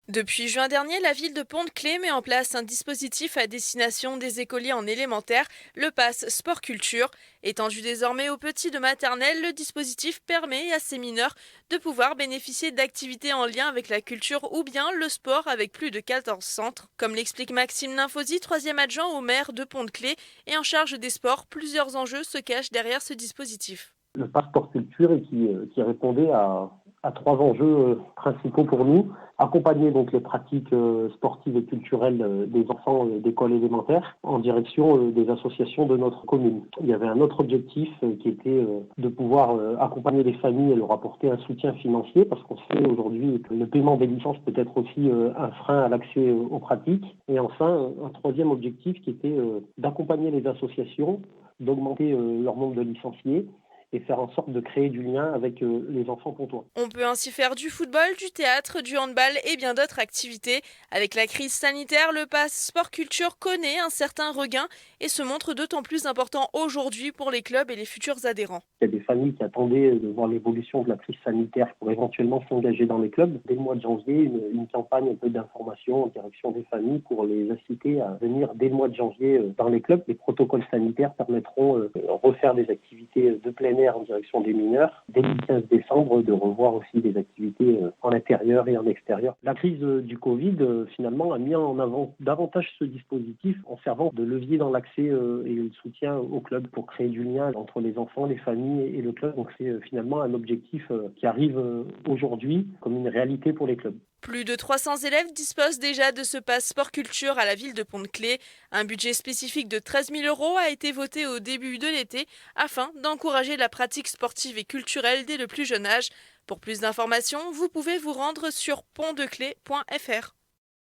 Depuis juin dernier, la ville de Pont-de-Claix met en place un dispositif à destination des écoliers en élémentaire, le Pass Sport Culture. Étendu désormais aux petits de maternelle, le dispositif permet à ces mineurs de pouvoir bénéficier d'activités en lien avec la culture ou bien le sport avec plus de 14 centres. Comme l'explique Maxime Nymphosi, troisième adjoint au maire de Pont-de-Claix et en charge des sports, plusieurs enjeux se cachent derrière ce dispositif. Le passeport culture et qui répondait à trois enjeux principaux pour nous. Accompagner donc les pratiques sportives et culturelles des enfants d'école élémentaire en direction des associations de notre commune. Il y avait un autre objectif qui était de pouvoir accompagner les familles et leur apporter un soutien financier parce qu'on sait aujourd'hui que le paiement des licences peut être aussi un frein à l'accès aux pratiques. Et enfin, un troisième objectif qui était d'accompagner les associations, d'augmenter leur nombre de licenciés et faire en sorte de créer du lien avec les enfants pontois. On peut ainsi faire du football, du théâtre, du handball et bien d'autres activités. Avec la crise sanitaire, le pass sport culture connaît un certain regain et se montre d'autant plus important aujourd'hui pour les clubs et les futurs adhérents. Il y a des familles qui attendaient de voir l'évolution de la crise sanitaire pour éventuellement s'engager dans les clubs. Dès le mois de janvier, une campagne un peu d'information en direction des familles pour les inciter à venir dès le mois de janvier dans les clubs. Les protocoles sanitaires permettront de refaire des activités de plein air en direction des mineurs. Dès le 15 décembre, de revoir aussi des activités en intérieur et en extérieur. La crise du Covid, finalement, a mis en avant davantage ce dispositif en servant de levier dans l'accès et le soutien au club pour créer du lien entre les enfants, les familles et le club. Donc c'est finalement un objectif qui arrive aujourd'hui comme une réalité pour les clubs. Plus de 300 élèves disposent déjà de ce pass sport culture à la ville de Pont-de-Claix. Un budget spécifique de 13 000 € a été voté au début de l'été afin d'encourager la pratique sportive et culturelle dès le plus jeune âge. Pour plus d'informations, vous pouvez vous rendre sur pontdeclais.fr.